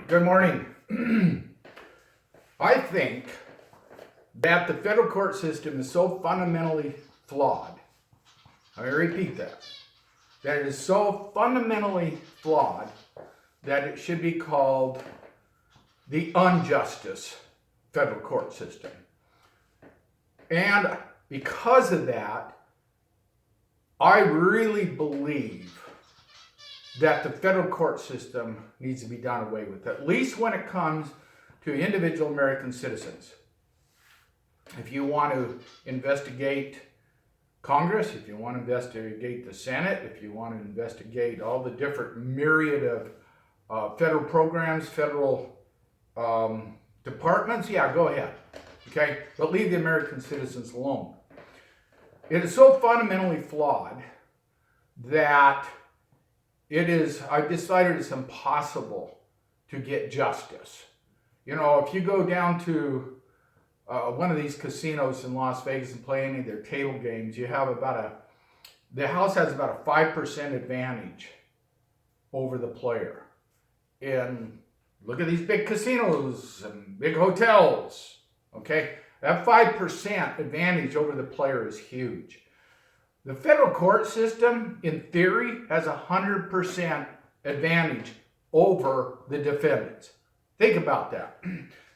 Good morning. I think that the federal court system is so fundamentally flawed. I repeat that. That it is so fundamentally flawed that it should be called the unjustice federal court system. And because of that, I really believe that the federal court system needs to be done away with, at least when it comes to individual American citizens. If you want to investigate Congress, if you want to investigate the Senate, if you want to investigate all the different myriad of federal programs, federal departments, yeah, go ahead. Okay? But leave the American citizens alone. It is so fundamentally flawed that I've decided it's impossible to get justice. You know, if you go down to one of these casinos in Las Vegas and play any of their table games, you have the house has about a 5% advantage over the player. And look at these big casinos and big hotels, okay? That 5% advantage over the player is huge. The federal court system, in theory, has 100% advantage over the defendants. Think about that.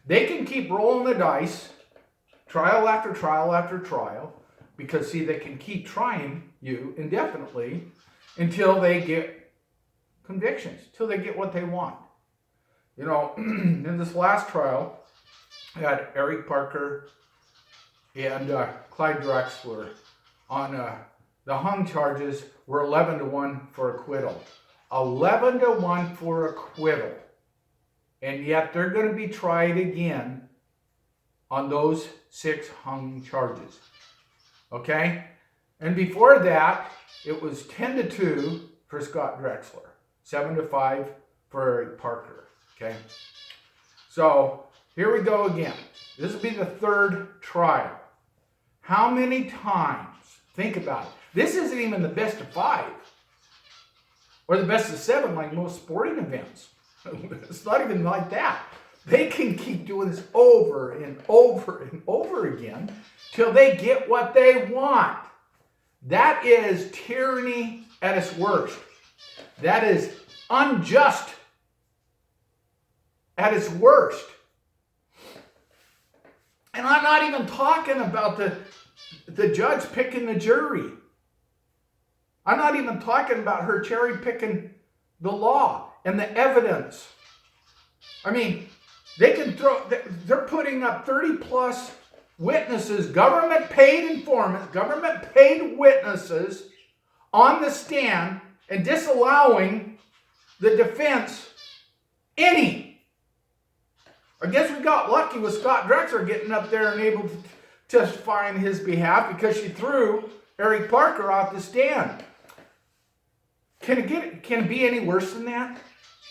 They can keep rolling the dice, trial after trial after trial, because, see, they can keep trying you indefinitely until they get convictions, until they get what they want. You know, in this last trial, I had Eric Parker and Clyde Drexler on the hung charges were 11-1 for acquittal. 11-1 for acquittal. And yet they're going to be tried again on those 6 hung charges. Okay? And before that, it was 10-2 for Scott Drexler. 7-5 for Eric Parker. Okay? So, here we go again. This will be the 3rd trial. How many times? Think about it. This isn't even the best of 5 or the best of 7 like most sporting events. It's not even like that. They can keep doing this over and over and over again till they get what they want. That is tyranny at its worst. That is unjust at its worst. And I'm not even talking about the judge picking the jury. I'm not even talking about her cherry picking the law and the evidence. I mean, they're putting up 30 plus witnesses, government paid informants, government paid witnesses on the stand and disallowing the defense any. I guess we got lucky with Scott Drexler getting up there and able to testify on his behalf because she threw Eric Parker off the stand. Can it be any worse than that?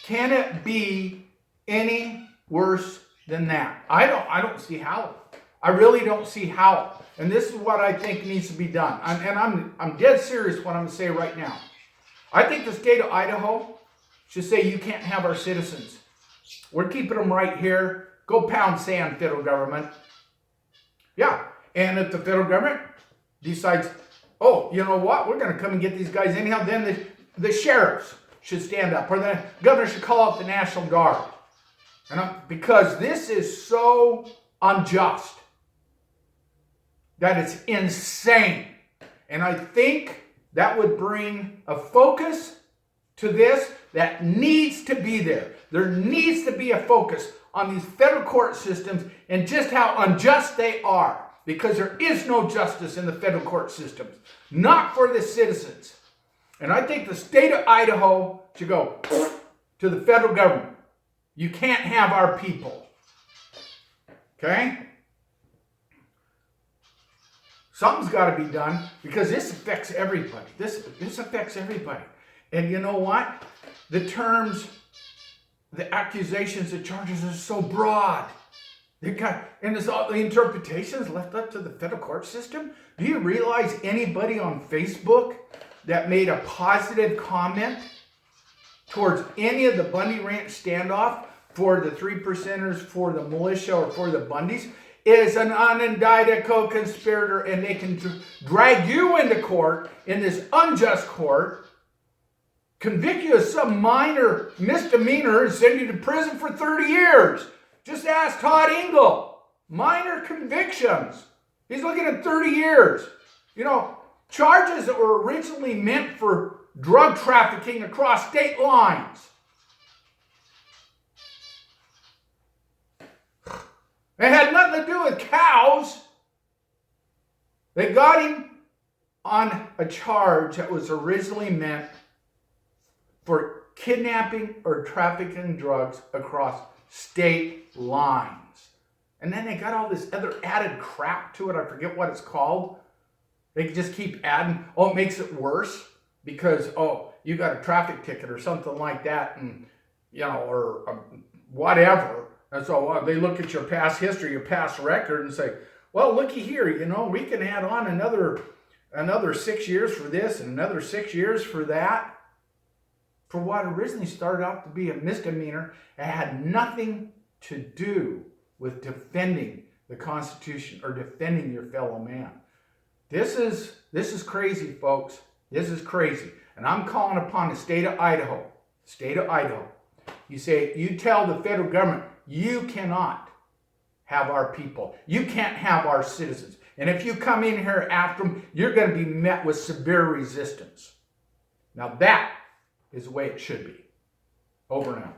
Can it be any worse than that? I don't see how. I really don't see how. And this is what I think needs to be done. I'm dead serious what I'm going to say right now. I think the state of Idaho should say you can't have our citizens. We're keeping them right here. Go pound sand, federal government. Yeah. And if the federal government decides, oh, you know what? We're going to come and get these guys anyhow, then the sheriffs should stand up, or the governor should call out the National Guard. Because this is so unjust that it's insane. And I think that would bring a focus to this that needs to be there. There needs to be a focus on these federal court systems and just how unjust they are. Because there is no justice in the federal court systems. Not for the citizens. And I think the state of Idaho should go to the federal government. You can't have our people. Okay? Something's got to be done because this affects everybody. This affects everybody. And you know what? The terms, the accusations, the charges are so broad. And it's all the interpretations left up to the federal court system. Do you realize anybody on Facebook that made a positive comment towards any of the Bundy Ranch standoff for the 3%ers, for the militia, or for the Bundys is an unindicted co-conspirator, and they can drag you into court in this unjust court, convict you of some minor misdemeanor, and send you to prison for 30 years. Just ask Todd Engel. Minor convictions. He's looking at 30 years. You know, charges that were originally meant for drug trafficking across state lines. It had nothing to do with cows. They got him on a charge that was originally meant for kidnapping or trafficking drugs across state lines. And then they got all this other added crap to it. I forget what it's called. They just keep adding, oh, it makes it worse because, oh, you got a traffic ticket or something like that, and, you know, or whatever. And so they look at your past history, your past record, and say, well, looky here, you know, we can add on another 6 years for this and another 6 years for that. For what originally started out to be a misdemeanor, it had nothing to do with defending the Constitution or defending your fellow man. This is crazy, folks. This is crazy. And I'm calling upon the state of Idaho. You tell the federal government, you cannot have our people. You can't have our citizens. And if you come in here after them, you're going to be met with severe resistance. Now that is the way it should be. Over now.